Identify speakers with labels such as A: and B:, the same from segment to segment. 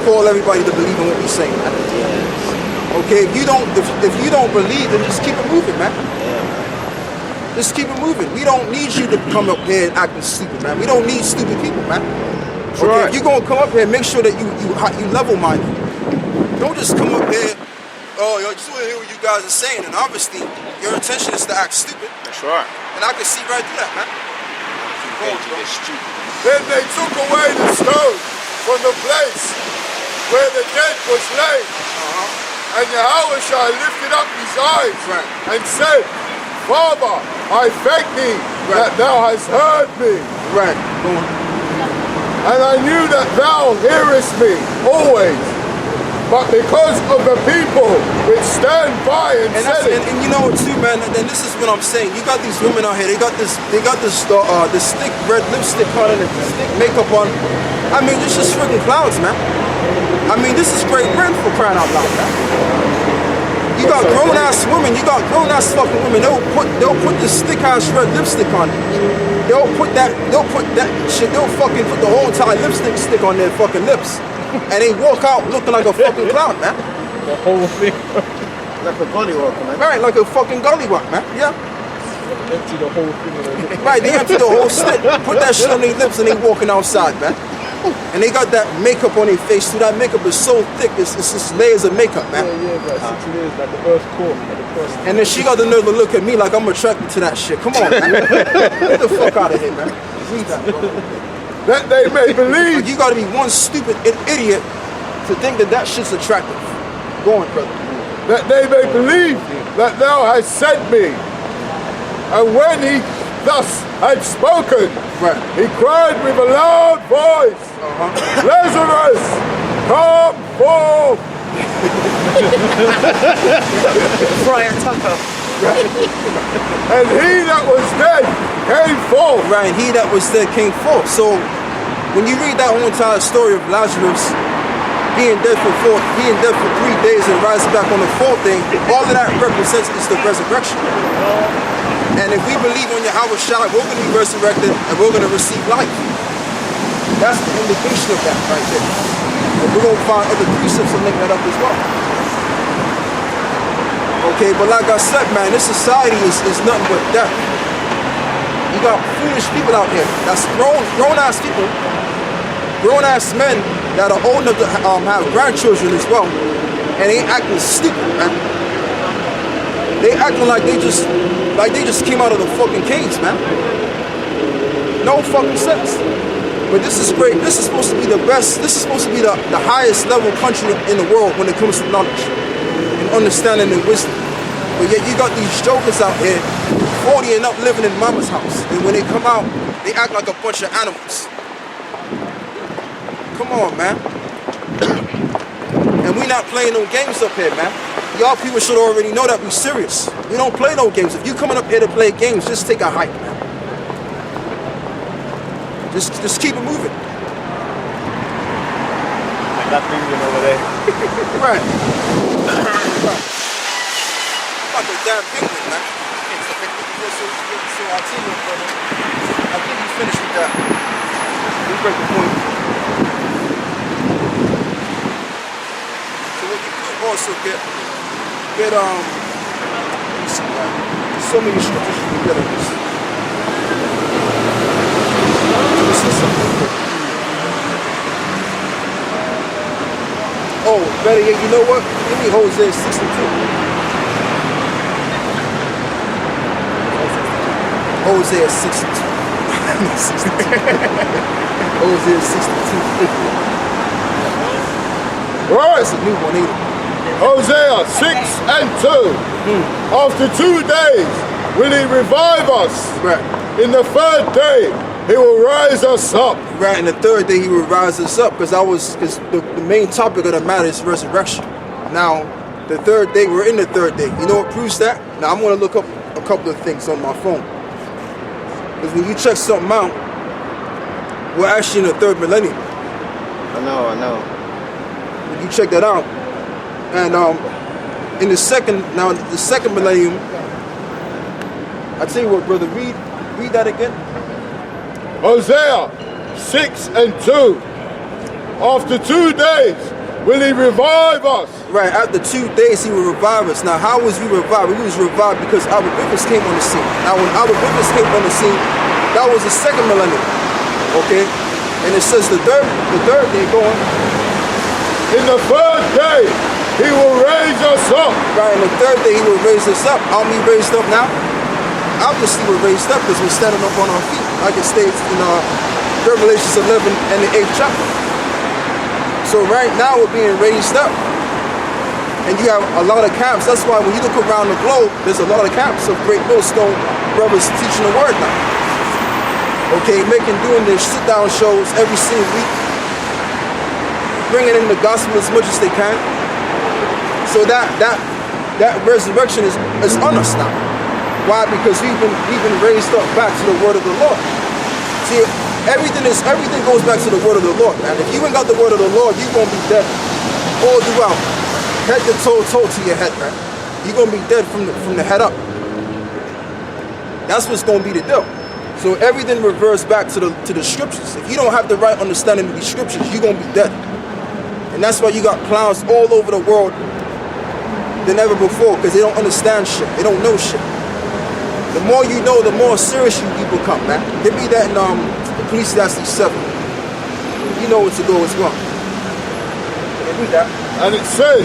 A: call everybody to believe in what we're saying, man.
B: Yes.
A: Okay, if you don't believe, then just keep it moving, man. Just keep it moving. We don't need you to come up here and acting stupid, man. We don't need stupid people, man. Okay,
B: right.
A: if you're gonna come up here, make sure that you level-minded. Don't just come up here. Oh, I just want to hear what you guys are saying, and obviously your intention is to act stupid.
B: That's right.
A: And I can see right through that, man.
C: Then they took away the stone from the place where the dead was laid. And Yahawashi lifted up his eyes and said, Father, I thank thee that thou hast heard me.
A: Right, go on.
C: And I knew that thou hearest me always. But because of the people which stand by and say it.
A: And you know what too, man, and this is what I'm saying. You got these women out here, they got this thick red lipstick on and this thick makeup on. I mean, this is freaking clouds, man. I mean, this is Great Britain for crying out loud, man. You got grown-ass women, you got grown-ass fucking women, they'll put this thick-ass red lipstick on. They'll put that shit, they'll fucking put the whole entire lipstick stick on their fucking lips. And they walk out looking like a fucking clown, man.
B: The whole thing. Like a gollywog, man.
A: Right, like a fucking gollywog, man. Yeah.
B: Empty the whole thing.
A: Right, they empty the whole stick. Put that shit on their lips and they walking outside, man. And they got that makeup on their face too. That makeup is so thick, it's just layers of makeup, man.
B: Yeah, bro. 6 layers, like the first court.
A: And then she got the nerve to look at me like I'm attracted to that shit. Come on, man. Get the fuck out of here, man. Read that, bro.
C: That they may believe.
A: Like, you gotta be one stupid idiot to think that shit's attractive. Go on, brother.
C: That they may believe that thou hast sent me. And when he thus had spoken, he cried with a loud voice, Lazarus, come forth.
B: Brian Tucker.
C: And he that was dead came forth.
A: Right, he that was dead came forth. So when you read that whole entire story of Lazarus being dead for 3 days and rising back on the 4th day, all of that represents is the resurrection. And if we believe on Yahawashi, we're going to be resurrected and we're going to receive life. That's the indication of that right there. And we're going to find other precepts to link that up as well. Okay, but like I said, man, this society is nothing but death. You got foolish people out here. That's grown-ass people, grown-ass men that are old enough to have grandchildren as well, and they acting stupid, man. They acting like they just came out of the fucking cage, man. No fucking sense. But this is great. This is supposed to be the best. This is supposed to be the highest level country in the world when it comes to knowledge and understanding and wisdom. But yet you got these jokers out here, 40 and up, living in mama's house. And when they come out, they act like a bunch of animals. Come on, man. And we not playing no games up here, man. Y'all people should already know that we serious. We don't play no games. If you coming up here to play games, just take a hike, man. Just keep it moving.
B: Like that penguin over there.
A: Right. Like a damn penguin, man. So I'll tell you, brother. I think you finished with that. We break the point. So what you could also get let me see, man. There's so many scriptures you can get on this. This is something good. Oh, better yet, you know what? Give me Hosea 62. Hosea 62. Hosea 62.
C: Right.
A: That's a new one, ain't it?
C: Hosea 6 and 2. After 2 days will he revive us.
A: Right.
C: In the 3rd day he will rise us up.
A: Right, and the 3rd day he will rise us up, because the main topic of the matter is resurrection. Now, the 3rd day, we're in the 3rd day. You know what proves that? Now I'm gonna look up a couple of things on my phone. Because when you check something out, we're actually in the 3rd millennium.
B: I know.
A: When you check that out, and in the second millennium, I tell you what, brother, read that again.
C: Hosea 6 and 2. after 2 days will he revive us.
A: Right, after 2 days he will revive us. Now how was we revived? We was revived because our rivers came on the scene. Now when our rivers came on the scene, that was the second millennium. Okay? And it says the third day going.
C: In the third day he will raise us up.
A: Right, and the third day he will raise us up. Aren't we raised up now? Obviously we're raised up because we're standing up on our feet. Like it states in Revelation 11 and the 8th chapter. So right now we're being raised up. And you have a lot of camps. That's why when you look around the globe, there's a lot of camps of great millstone brothers teaching the word now. Okay, doing their sit-down shows every single week. Bringing in the gospel as much as they can. So that resurrection is on us now. Why? Because we've been raised up back to the word of the Lord. See, everything goes back to the word of the Lord, man. If you ain't got the word of the Lord, you're gonna be dead all throughout. Head to toe to your head, man. You're gonna be dead from the head up. That's what's gonna be the deal. So everything reverts back to the scriptures. If you don't have the right understanding of these scriptures, you're gonna be dead. And that's why you got clowns all over the world than ever before, because they don't understand shit. They don't know shit. The more you know, the more serious you become, man. Give me that in Ecclesiastes 7. You know what to go as well. Read that.
C: And it says,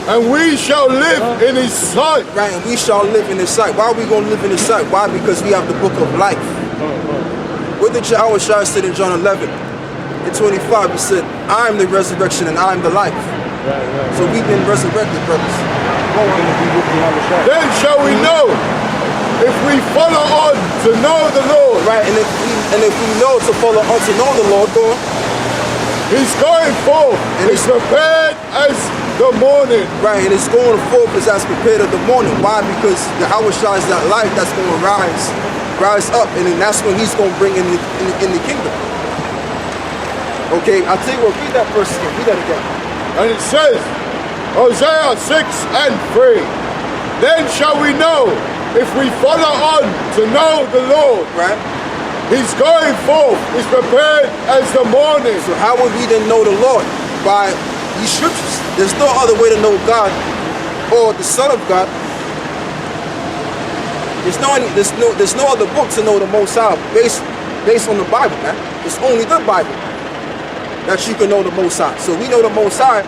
C: and we shall live in his sight.
A: Right, and we shall live in his sight. Why are we going to live in his sight? Why? Because we have the book of life. What did YAHAWASHI said in John 11? In 25, he said, I am the resurrection and I am the life. So we've been resurrected, brothers.
C: Then shall we know if we follow on to know the Lord.
A: Right, and if we know to follow on to know the Lord, go on.
C: He's going forth. And it's prepared as the morning.
A: Right, and it's going forth as prepared of the morning. Why? Because YAHAWASHI is that light that's going to rise up, and then that's when he's going to bring in the kingdom. Okay, I'll tell you what, read that verse again. Read that again.
C: And it says, Hosea 6 and 3, then shall we know if we follow on to know the Lord.
A: Right.
C: He's going forth, he's prepared as the morning.
A: So how would we then know the Lord? By these scriptures. There's no other way to know God or the Son of God. There's no other book to know the Most High based on the Bible, man. It's only the Bible that you can know the Most High. So we know the Most High,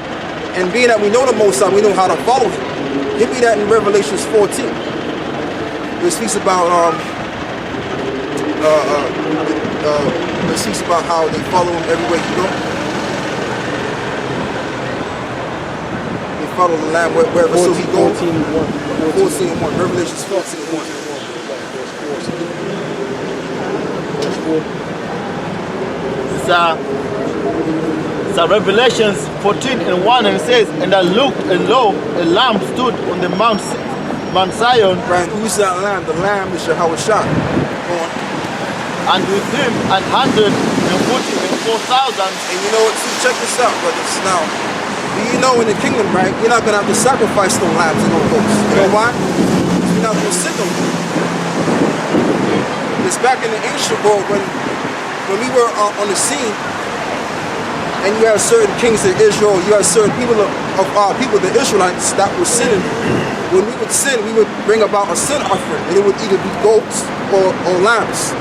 A: and being that we know the Most High, we know how to follow him. Give me that in Revelations 14. It speaks about it speaks about how they follow him everywhere you go. They follow the Lamb wherever so he goes. 14:1. Revelations 14:1.
D: So Revelations 14:1, and it says, and I looked, and lo, a lamb stood on the Mount Zion.
A: Right, who's that lamb? The lamb is YAHAWASHI. Go on.
D: And with him 144,000.
A: And you know what? See, check this out, brothers. Now, do you know in the kingdom, right? You're not gonna have to sacrifice no lambs and no goats. You know why? You're not gonna sit them. It's back in the ancient world when we were on the scene, and you had certain kings of Israel, you had certain people the Israelites that were sinning. When we would sin, we would bring about a sin offering, and it would either be goats or lambs.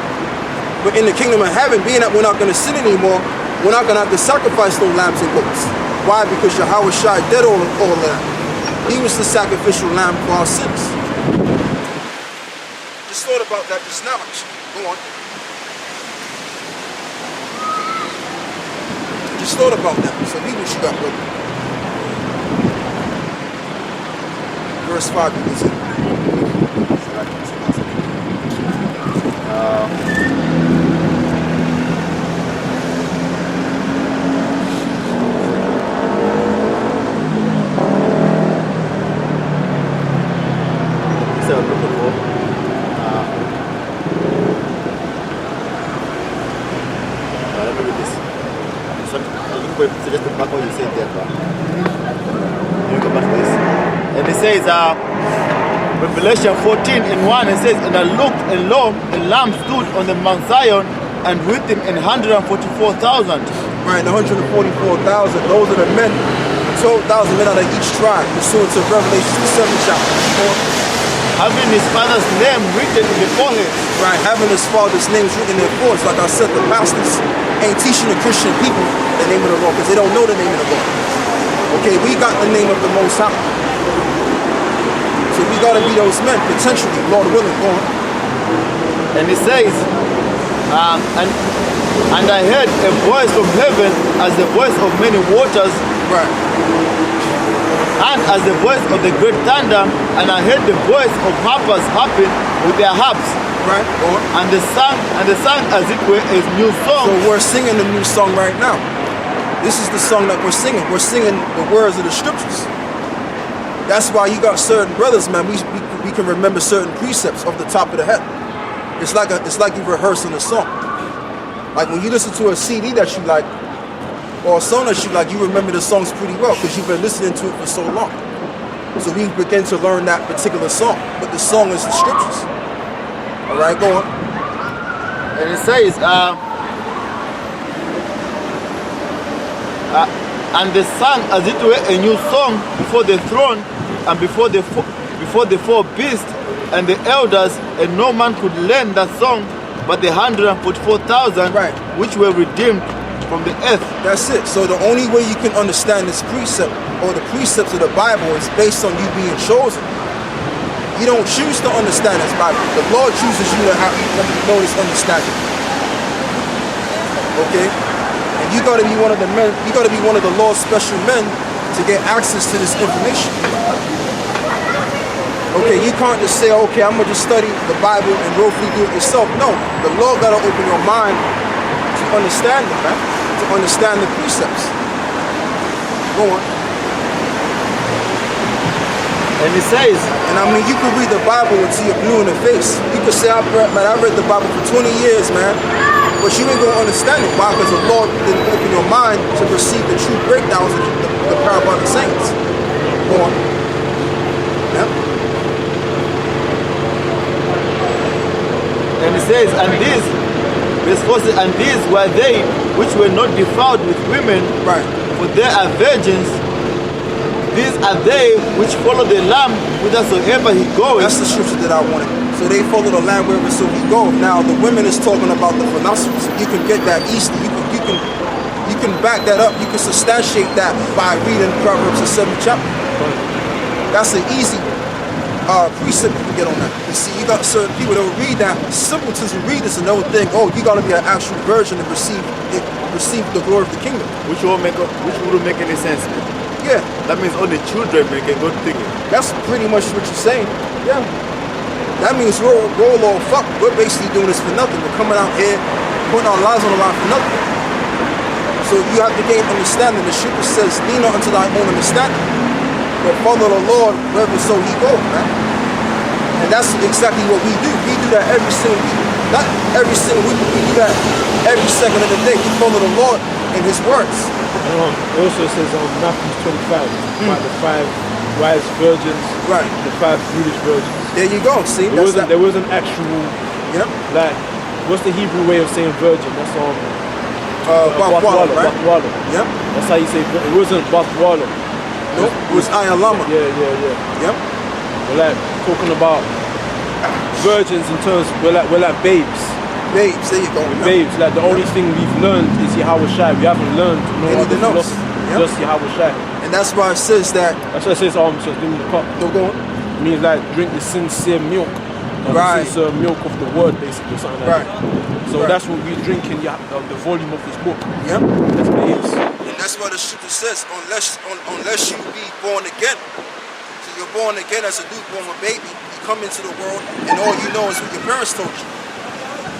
A: But in the kingdom of heaven, being that we're not going to sin anymore, we're not going to have to sacrifice no lambs and goats. Why? Because YAHAWASHI did all that. He was the sacrificial lamb for our sins. Just thought about that just now, actually. Go on. Just thought about that. So read what you got, brother. Verse 5, you can see.
D: Suggest the back what you said there, you go back to this. And it says, Revelation 14:1, it says, and I looked, and lo, a lamb stood on the Mount Zion, and with him 144,000.
A: Right, the 144,000, those are the men, 12,000 men out of each tribe, pursuant to Revelation, the 7th chapter.
D: Having his father's name written in the forehead.
A: Right, having his father's name written in their foreheads. Like I said, the pastors ain't teaching the Christian people the name of the Lord because they don't know the name of the Lord. Okay, we got the name of the Most High. So we got to be those men, potentially, Lord willing. Go on.
D: And it says, and I heard a voice from heaven as the voice of many waters.
A: Right.
D: And as the voice of the great thunder, and I heard the voice of harpers harping with their harps.
A: Right. Go on.
D: And they sang as it were a new song.
A: So we're singing a new song right now. This is the song that we're singing. We're singing the words of the scriptures. That's why you got certain brothers, man. We can remember certain precepts off the top of the head. It's like you rehearsing a song. Like when you listen to a CD that you like, or a song that you like, you remember the songs pretty well because you've been listening to it for so long. So we begin to learn that particular song. But the song is the scriptures. All right, go on.
D: And it says, and they sang as it were a new song before the throne and before the four beasts and the elders, and no man could learn that song but the 144,000
A: right,
D: which were redeemed from the earth.
A: That's it. So the only way you can understand this precept or the precepts of the Bible is based on you being chosen. You don't choose to understand this Bible. The Lord chooses you to know this understanding. Okay? And you gotta be one of the men, you gotta be one of the Lord's special men to get access to this information. Okay, you can't just say, okay, I'm gonna just study the Bible and willfully do it yourself. No, the Lord gotta open your mind to understand it, man. To understand the precepts. Go on.
D: And it says,
A: and I mean, you can read the Bible until you're blue in the face. You can say, I read the Bible for 20 years, man, but you ain't gonna understand it. Why? Because the Lord didn't open your mind to receive the true breakdowns of the parabolic saints. Go on. Yeah.
D: And it says, and these, verse 40, and these were they which were not defiled with women,
A: right,
D: for they are virgins. These are they which follow the Lamb whithersoever he goeth.
A: That's the scripture that I wanted. So they follow the Lamb wherever so he go. Now the women is talking about the philosophers. You can get that easily. You can back that up. You can substantiate that by reading Proverbs the 7th chapter. That's an easy precept you can get on that. You see, you got certain people that will read that. Simpletons will read this and they'll think, oh, you got to be an actual virgin to receive the glory of the kingdom.
D: Which wouldn't make any sense.
A: Yeah.
D: That means only children make a good thing.
A: That's pretty much what you're saying. Yeah. That means we're all fuck. We're basically doing this for nothing. We're coming out here, putting our lives on the line for nothing. So you have to gain understanding. The scripture says, lean not unto thy own understanding, but follow the Lord wherever so he goes, man. And that's exactly what we do. We do that every single week. Not every single week, but we do that every second of the day. We follow the Lord in his words.
B: It also says on Matthew 25 about the 5 wise virgins, right? The 5 foolish virgins.
A: There you go. See,
B: there was an actual, like, what's the Hebrew way of saying virgin? That's on
A: Bathwala, right?
B: Bathwala.
A: Yep.
B: That's how you say it. Wasn't Bathwala.
A: Nope. It was Ayalama.
B: Yeah.
A: Yep.
B: We're like talking about virgins in terms. We're like babes.
A: Babes, there you go.
B: Babes, like the only thing we've learned is Yahawashai. We haven't learned no other philosophy, just Yahawashai.
A: And that's why it says that.
B: That's why it says, so give me the cup.
A: No, go on.
B: It means like drink the sincere milk.
A: Right.
B: The sincere milk of the word, basically, something like that. So that's what we drink in the volume of this book.
A: Yep.
B: That's babes.
A: And that's why the scripture says, unless you be born again. So you're born again as a newborn baby. You come into the world, and all you know is what your parents told you.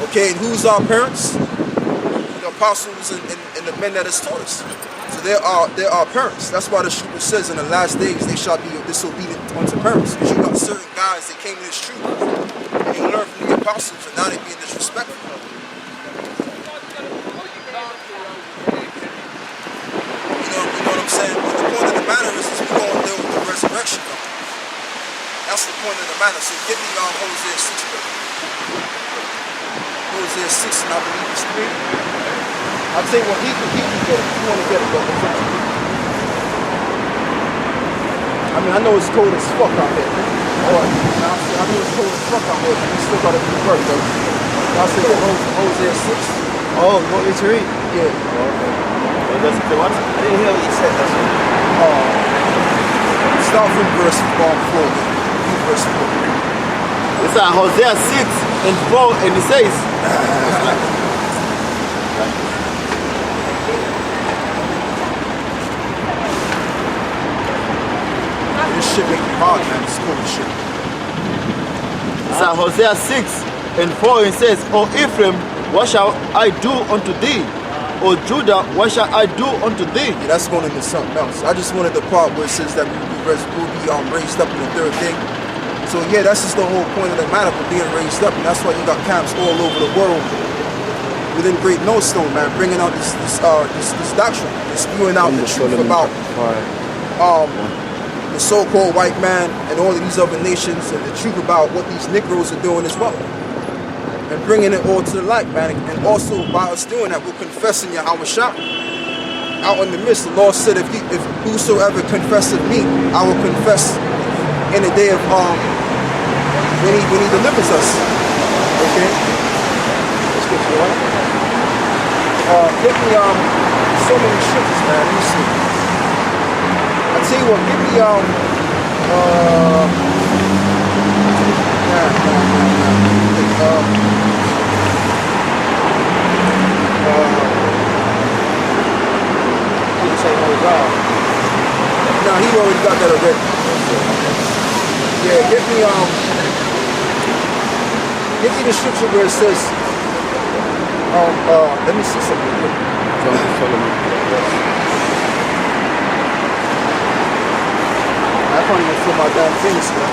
A: Okay, and who's our parents? The apostles and the men that has taught us. So they're our parents. That's why the scripture says in the last days they shall be disobedient unto parents. Because you got certain guys that came in this truth. And you learn from the apostles and now they're being disrespectful. You know what I'm saying? But the point of the matter is we're going to deal with the resurrection though. That's the point of the matter. So give me Hosea 6, brother. Hosea 6, and I believe it's 3. I'll tell you what, he can get it. You want to get it, but it's up to you. I mean, I know it's cold as fuck out here. Alright, I know it's cold as fuck out here, but we still gotta do work, though. I'll say Hosea 6.
D: Oh, you want me to read?
A: Yeah.
D: Oh, okay. Well, that's the what? I didn't hear what you said. That's
A: Start from verse 4. Read verse 4.
D: It's Hosea 6 and 4, and it says,
A: This shit make me hard, man. This cold shit.
D: it's Hosea 6 and 4, and it says, O Ephraim, what shall I do unto thee? O Judah, what shall I do unto thee?
A: Yeah, that's going into something else. I just wanted the part where it says that we'll be raised up in the third day. So yeah, that's just the whole point of the matter for being raised up, and that's why you got camps all over the world within Great Millstone, man, bringing out this doctrine, spewing out the truth about the so-called white man and all of these other nations, and the truth about what these Negroes are doing as well, and bringing it all to the light, man. And also by us doing that, we're confessing YAHAWASHI out in the midst. The Lord said, if whosoever confesseth me, I will confess in the day of when he delivers us. Okay. Let's get to one. Give me so many scriptures, man. Let me see. I tell you what, give me no, he already got that already. Yeah, give me the scripture where it says, let me see something here. I can't even feel my damn fingers, man.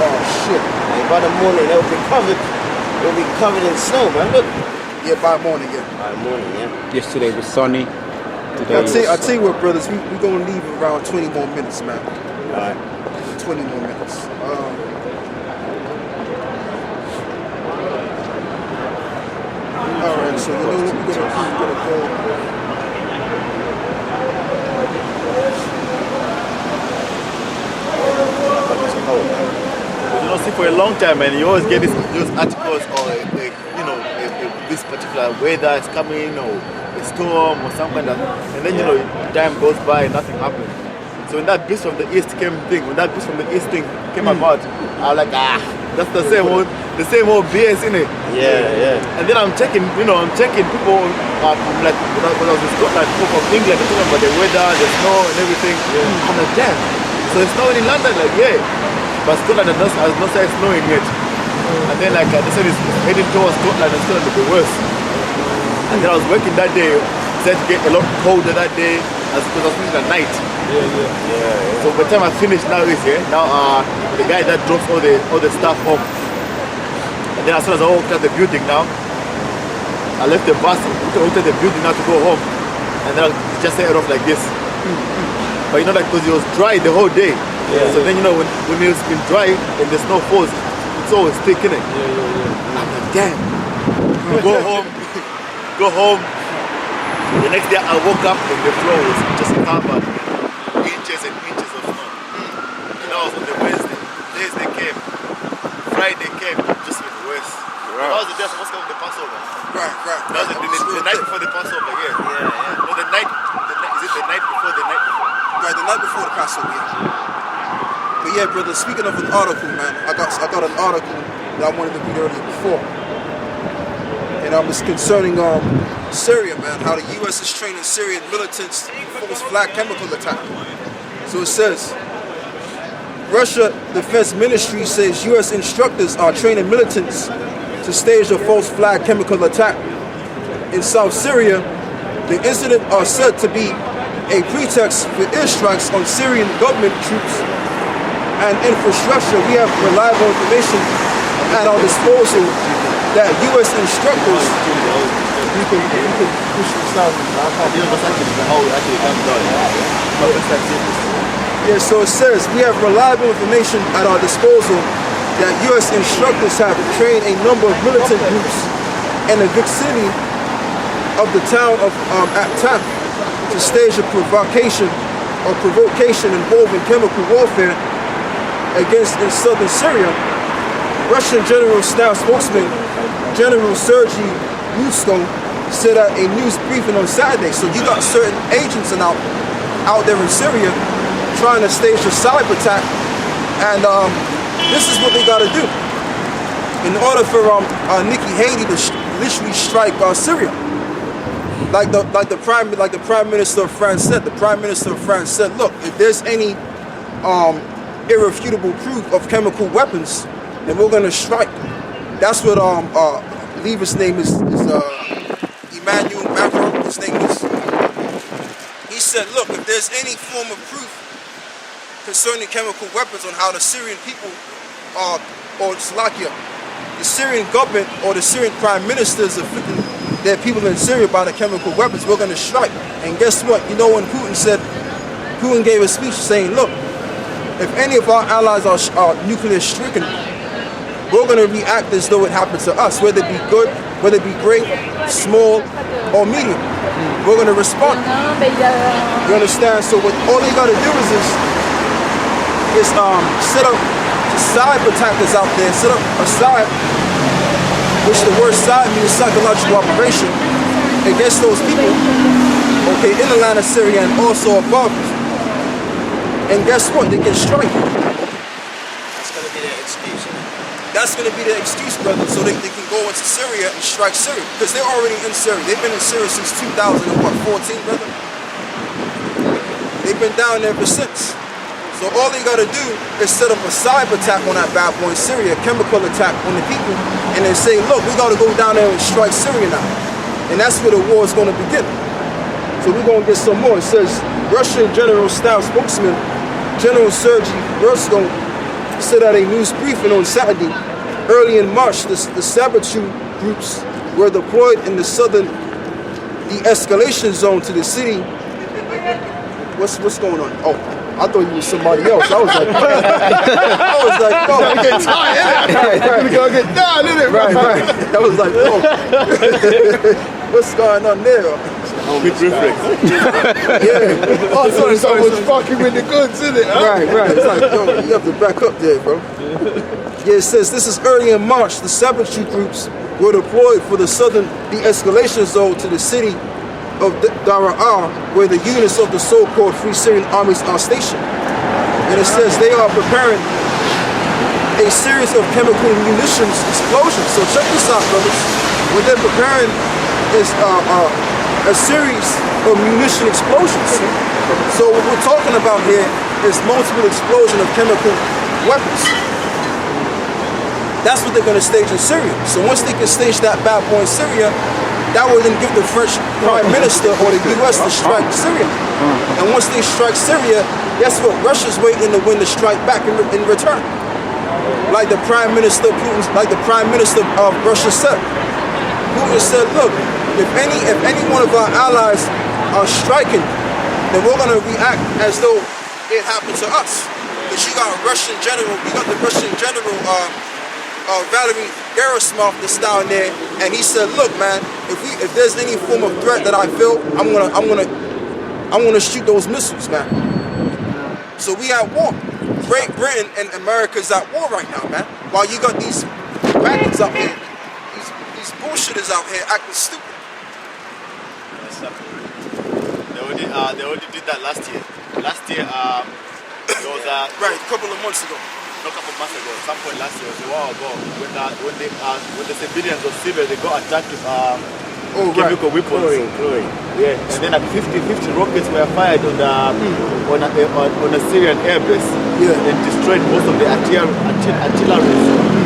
A: Oh shit.
E: Hey, by the morning they'll be covered in snow, man. Look.
A: Yeah, by morning, yeah.
E: By morning, yeah.
B: Yesterday was sunny. Today
A: I'll tell you what, brothers, we're gonna leave around 20 more minutes, man.
E: Alright.
A: 20 more minutes. Alright, so you know what we're gonna do? We're gonna go.
D: You know, see, for a long time, man, you always get these articles or this particular weather is coming, or a storm or something like that, and then time goes by and nothing happens. So when that beast from the east came thing about, I was like, that's the same old BS, innit?
E: Yeah.
D: And then I'm checking people, I'm like, when I was in Scotland, people from England, they're talking about the weather, the snow and everything. Yeah. I'm like, damn. So it's snowing in London, like, yeah. But Scotland has not started snowing yet. And then like they said it's heading towards Scotland and Scotland will be worse. And then I was working that day, it said to get a lot colder that day because I was finishing at night. Yeah. So by the time I finished now the guy that drops all the stuff off. And then as soon as I walked out the building now, I left the bus, walked out the building now to go home. And then I just set it off like this. But like because it was dry the whole day. Yeah. So then when it's been dry and the snow falls, it's always thick, innit? Yeah. I'm like, damn. Go home. The next day I woke up and the floor was just covered inches and inches of snow. That was on the Wednesday. Thursday came. Friday came, just even worse. Right. That was the day I was supposed to come to the Passover.
A: Right.
D: That was the night before the Passover, yeah. No, is it the night before the night?
A: Right, the night before the Passover, yeah. But yeah, brother, speaking of an article, man, I got an article that I wanted to read earlier before. And I was concerning Syria, man, how the U.S. is training Syrian militants for this flag chemical attack. So it says, Russia Defense Ministry says U.S. instructors are training militants to stage a false flag chemical attack in South Syria. The incident are said to be a pretext for airstrikes on Syrian government troops and infrastructure. We have reliable information at our disposal that U.S. instructors.
B: You can push this down.
A: Yeah, so it says we have reliable information at our disposal that U.S. instructors have trained a number of militant groups in the vicinity of the town of At-Tam to stage a provocation involving chemical warfare against in southern Syria. Russian General Staff spokesman General Sergei Rusko said at a news briefing on Saturday. So you got certain agents out there in Syria trying to stage a cyber attack, and this is what they got to do in order for Nikki Haley to literally strike Syria. Like the Prime Minister of France said. The Prime Minister of France said, look, if there's any irrefutable proof of chemical weapons, then we're gonna strike. That's what I believe his name is Emmanuel Macron. His name is. He said, look, if there's any form of proof concerning chemical weapons on how the Syrian people or Slovakia, the Syrian government or the Syrian Prime Minister is afflicting their people in Syria by the chemical weapons, we're gonna strike. And guess what? You know when Putin gave a speech saying, look, if any of our allies are nuclear stricken, we're going to react as though it happened to us, whether it be good, whether it be great, small, or medium. We're going to respond. You understand? So what all they got to do is set up side attackers out there, set up a side, which the word side means psychological operation, against those people, okay, in the land of Syria and also above. And guess what? They can strike.
E: That's going to be their excuse.
A: That's going to be their excuse, brother, so they can go into Syria and strike Syria. Because they're already in Syria. They've been in Syria since 2014, brother? They've been down there ever since. So all they got to do is set up a cyber attack on that bad boy in Syria, a chemical attack on the people, and then say, look, we got to go down there and strike Syria now. And that's where the war is going to begin. So we're going to get some more. It says, Russian General Staff spokesman General Sergei Rusko said at a news briefing on Saturday, early in March, the saboteur groups were deployed in the southern de-escalation zone to the city. What's going on? Oh, I thought you was somebody else. I was like, oh,
C: We get tired, we gotta get down, innit?
A: Right. I was like, oh, what's going on there?
D: Quick reflex.
A: Yeah.
C: Oh, sorry, someone's fucking with the goods, innit?
A: Right. It's like, yo, you have to back up there, bro. Yeah, it says this is early in March. The saboteur groups were deployed for the southern de-escalation zone to the city of Daraa, where the units of the so-called Free Syrian armies are stationed. And it says they are preparing a series of chemical munitions explosions. So check this out, brothers. What they're preparing is a series of munition explosions. So what we're talking about here is multiple explosion of chemical weapons. That's what they're going to stage in Syria. So once they can stage that bad boy in Syria, that will then give the French Prime Minister or the US to strike Syria. And once they strike Syria, guess what? Russia's waiting to win the strike back in return. Like the Prime Minister of Russia said. Putin said, look, if any one of our allies are striking, then we're going to react as though it happened to us. Because you got the Russian general Valery Gerasimov that's down there, and he said, look, man, if there's any form of threat that I feel, I'm gonna shoot those missiles, man. So we at war. Great Britain and America's at war right now, man. While you got these rackets out here, these bullshitters out here acting stupid.
D: They already did that last year. Last year, there was a
A: right, a couple of months ago.
D: Not a couple of months ago, some point last year, a while ago, when the civilians of Syria, they got attacked with chemical weapons.
E: Yeah.
D: And then like 50 rockets were fired on a Syrian airbase, and destroyed most of the artillery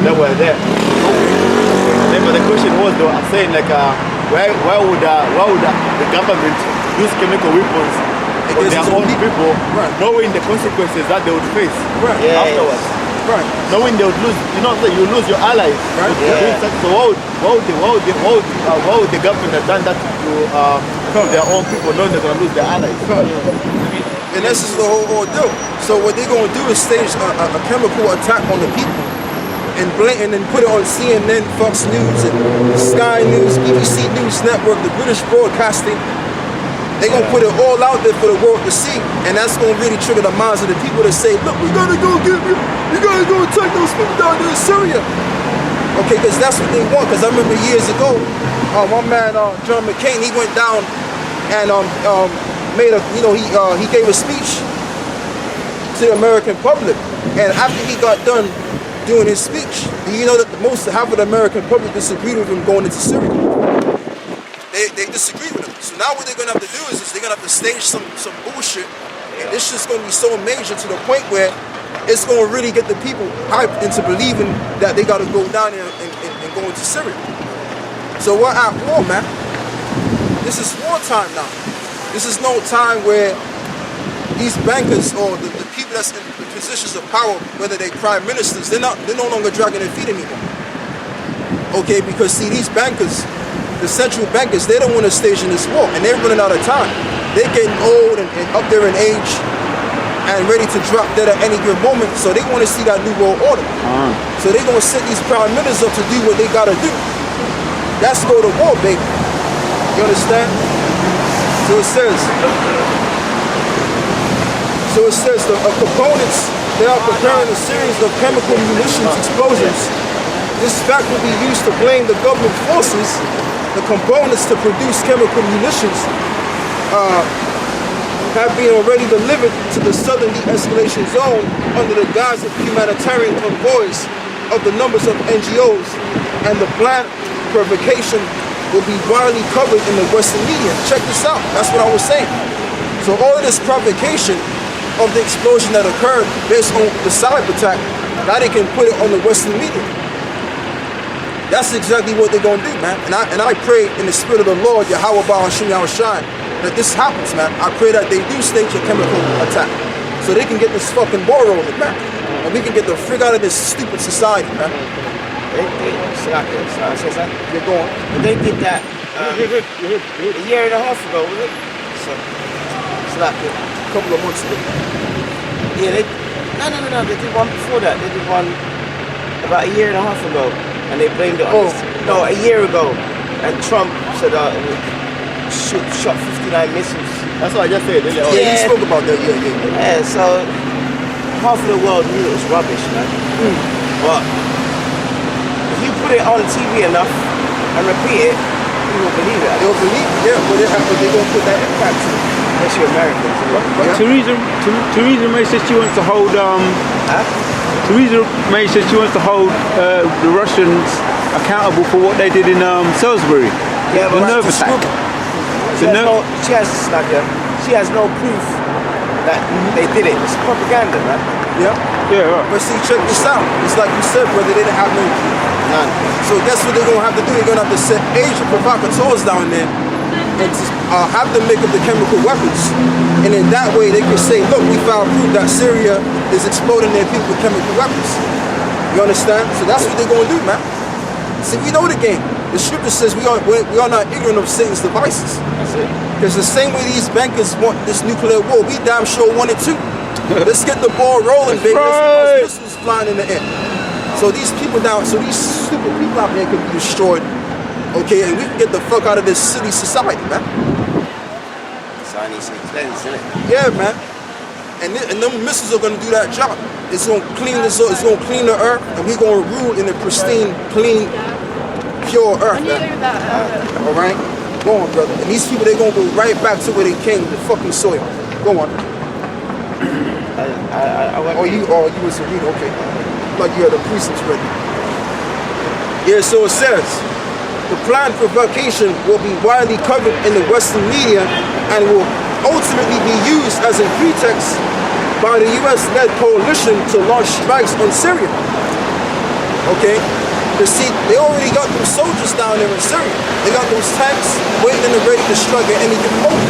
D: that were there. And then, but the question was, they were saying like, why would the government use chemical weapons on their own people, knowing the consequences that they would face afterwards?
A: Right.
D: Knowing they would lose, you lose your allies.
A: Right.
D: So why would the government have done that to their own people, knowing they're going to lose their allies?
A: And this is the whole ordeal. So what they're going to do is stage a chemical attack on the people and blatant and put it on CNN, Fox News, and Sky News, BBC News Network, the British Broadcasting. They're gonna put it all out there for the world to see, and that's gonna really trigger the minds of the people that say, look, we gotta go get you, we gotta go attack those people down there in Syria. Okay, because that's what they want. Because I remember years ago, my man John McCain, he went down and made a, he gave a speech to the American public, and after he got done doing his speech, do you know that half of the American public disagreed with him going into Syria? They disagree with him. So now what they're gonna have to do is they're gonna have to stage some bullshit, and this shit's gonna be so major to the point where it's gonna really get the people hyped into believing that they gotta go down there and go into Syria. So we're at war, man. This is wartime now. This is no time where these bankers or the people that's in the positions of power, whether they're prime ministers, they're no longer dragging their feet anymore. Okay, because see, these bankers, the central bankers, they don't want to stage in this war, and they're running out of time. They're getting old and up there in age and ready to drop dead at any given moment, so they want to see that new world order. So they're going to set these prime ministers up to do what they got to do. That's go to war, baby. You understand? So it says the components, they are preparing a series of chemical munitions explosions. This fact will be used to blame the government forces. The components to produce chemical munitions have been already delivered to the southern de-escalation zone under the guise of humanitarian convoys of the numbers of NGOs, and the planned provocation will be widely covered in the Western media. Check this out, that's what I was saying. So all of this provocation of the explosion that occurred based on the cyber attack, now they can put it on the Western media. That's exactly what they're gonna do, man. And I pray in the spirit of the Lord, YAHAWASHI, that this happens, man. I pray that they do stage a chemical attack so they can get this fucking war rolling, man. And we can get the frig out of this stupid society, man.
E: You're going. They did that a year and a half ago, was it?
A: A couple of months ago.
E: Yeah, no. They did one before that. They did one about a year and a half ago. And they blamed it on a year ago, and Trump said shot 59 missiles.
D: That's what I just said, didn't it?
A: Yeah, he spoke about that, yeah.
E: So half of the world knew it was rubbish, man. But if you put it on TV enough and repeat it, people will believe it.
A: They'll believe it, yeah, but they're gonna put that impact to it.
E: Especially Americans.
B: Theresa May says she wants to hold Theresa May says she wants to hold the Russians accountable for what they did in Salisbury.
E: Yeah,
B: the nerve attack.
E: She has no proof that they did it. It's propaganda, man.
A: Yeah, right. But see, check this out. It's like you said, brother, they didn't have no proof.
E: None.
A: So guess what they're gonna have to do? They're gonna have to set Asian provocateurs down there and have them make up the chemical weapons. And in that way they can say, look, we found proof that Syria is exploding their people with chemical weapons. You understand? So that's what they're gonna do, man. See, we know the game. The scripture says we are not ignorant of Satan's devices.
E: That's it.
A: Because the same way these bankers want this nuclear war, we damn sure want it too. Let's get the ball rolling, baby. Let's get those missiles flying in the air. So these people so these stupid people out there can be destroyed. Okay, and we can get the fuck out of this city society, man.
E: Society needs to be cleansed, isn't it?
A: Yeah, man. And them missiles are gonna do that job. It's gonna clean this up, it's gonna clean the earth, and we're gonna rule in a pristine, clean, pure earth, man. Alright? Go on, brother. And these people, they're gonna go right back to where they came, the fucking soil. Go on. You was a reader, okay. Like you had the precepts ready. Yeah, so it says, the planned provocation will be widely covered in the Western media and will ultimately be used as a pretext by the US-led coalition to launch strikes on Syria. Okay? Because see, they already got those soldiers down there in Syria. They got those tanks waiting and ready to strike at any given moment.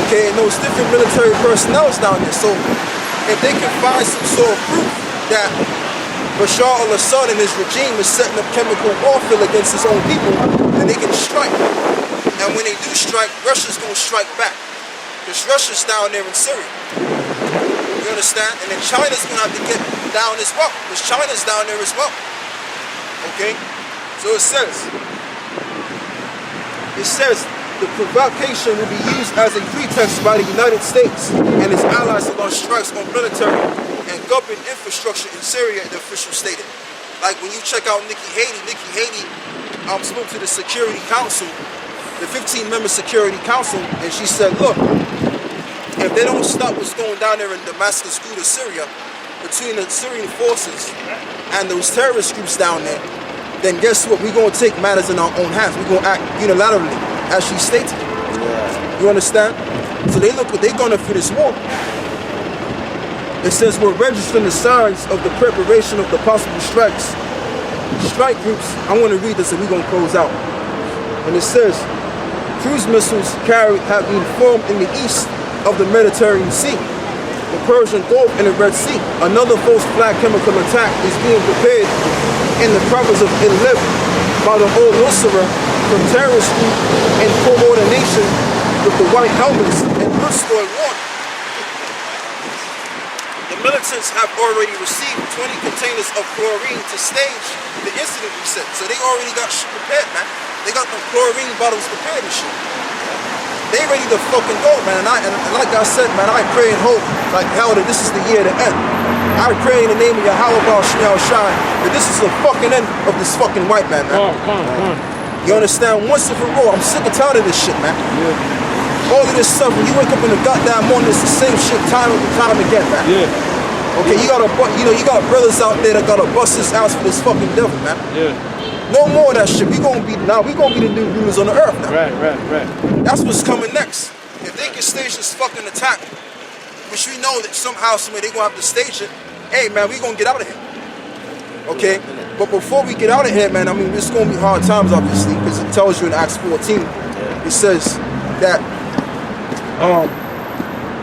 A: Okay, and those different military personnel down there. So if they can find some sort of proof that Bashar al-Assad and his regime is setting up chemical warfare against his own people, then they can strike. And when they do strike, Russia's going to strike back. Because Russia's down there in Syria. You understand? And then China's going to have to get down as well, because China's down there as well. Okay? So it says the provocation will be used as a pretext by the United States and its allies to launch strikes on military and government infrastructure in Syria, the official stated. Like when you check out Nikki Haley spoke to the Security Council, the 15-member Security Council, and she said, look, if they don't stop what's going down there in Damascus through to Syria, between the Syrian forces and those terrorist groups down there, then guess what? We're going to take matters in our own hands. We're going to act unilaterally, as she stated.
E: Yeah.
A: You understand? So they look what they're going to for this war. It says we're registering the signs of the preparation of the possible strikes. Strike groups, I want to read this and we're going to close out. And it says, cruise missiles carried have been formed in the east of the Mediterranean Sea, the Persian Gulf, and the Red Sea. Another false flag chemical attack is being prepared in the province of Idlib by the whole Nusra from terrorist group in coordination with the White Helmets and Bristol warning. The militants have already received 20 containers of chlorine to stage the incident reset. So they already got shit prepared, man. They got the chlorine bottles prepared and shit. They ready to fucking go, man. And like I said, man, I pray and hope like hell that this is the year to end. I pray in the name of YAHAWASHI that this is the fucking end of this fucking white man, man.
B: Oh, come on.
A: You understand? Once and for all, I'm sick and tired of this shit, man.
B: Yeah.
A: All of this stuff, when you wake up in the goddamn morning, it's the same shit time and time again, man.
B: Yeah.
A: Okay, you got brothers out there that gotta bust this ass for this fucking devil, man.
B: Yeah.
A: No more of that shit. We gonna be the new rulers on the earth now.
B: Right.
A: That's what's coming next. If they can stage this fucking attack, which we know that somehow, somewhere they gonna have to stage it, hey man, we gonna get out of here. Okay? But before we get out of here, man, I mean, it's gonna be hard times, obviously, because it tells you in Acts 14, it says that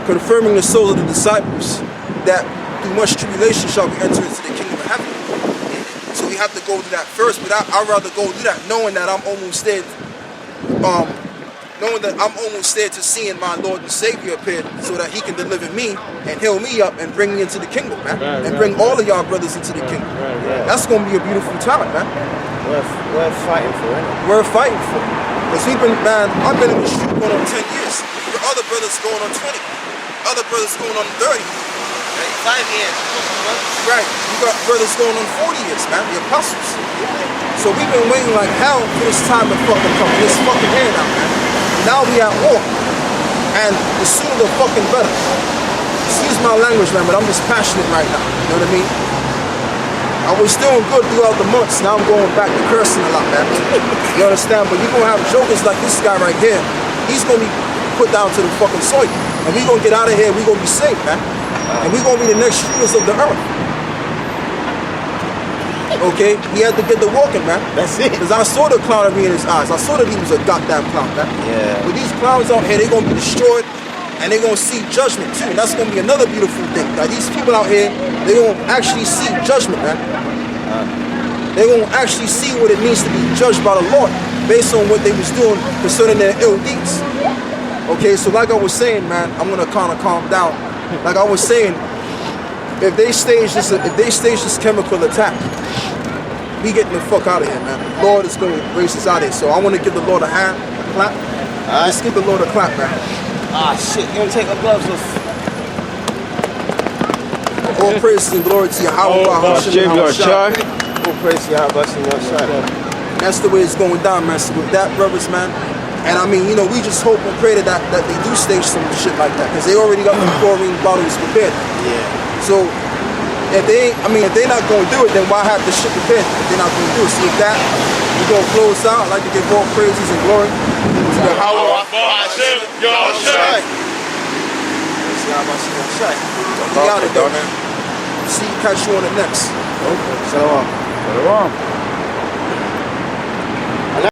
A: confirming the souls of the disciples that through much tribulation shall we enter into the kingdom of heaven. So we have to go through that first, but I'd rather go through that knowing that I'm almost there, to seeing my Lord and Savior appear so that he can deliver me and heal me up and bring me into the kingdom, man. And bring all of y'all brothers into the kingdom. That's going to be a beautiful time, man.
E: We're fighting for it.
A: We're fighting for it. Because I've been in the street going on 10 years. The other brothers going on 20. Other brothers going on 30.
E: 5 years.
A: Right. You got brothers going on 40 years, man. The apostles. So we've been waiting like hell for this time to fucking come. This fucking here now, man. Now we at war. And the sooner the fucking better. Excuse my language, man, but I'm just passionate right now. You know what I mean? I was doing good throughout the months. Now I'm going back to cursing a lot, man. You understand? But you're going to have jokers like this guy right here. He's going to be put down to the fucking soil. And we're going to get out of here. We're going to be safe, man. And we're going to be the next rulers of the earth. Okay? He had to get the walking, man.
E: That's it.
A: Because I saw the clownery in his eyes. I saw that he was a goddamn clown, man.
E: Yeah.
A: But these clowns out here, they're going to be destroyed. And they're going to see judgment, too. And that's going to be another beautiful thing. Like, these people out here, they're going to actually see judgment, man. They're going to actually see what it means to be judged by the Lord based on what they was doing concerning their ill deeds. Okay, so like I was saying, man, I'm going to kind of calm down. Like I was saying, if they stage this chemical attack, we getting the fuck out of here, man. The Lord is going to race us out of here. So I want to give the Lord a hand, a clap. Let's give the Lord a clap, man.
E: Ah, shit, you gonna take the gloves off?
A: All praise and glory to Yahawah.
B: All
E: praise to Yahawah.
A: That's the way it's going down, man. So with that, brothers, man. And I mean, you know, we just hope and pray that they do stage some shit like that. Because they already got the chlorine bottles prepared.
E: Yeah.
A: So if they're not going to do it, then why have the shit prepared if they're not going to do it? So with that, we're going to close out. I'd like to give all praises and glory to Yahawah. We out of there, man. See, catch you on the next.
E: Okay. Shalom.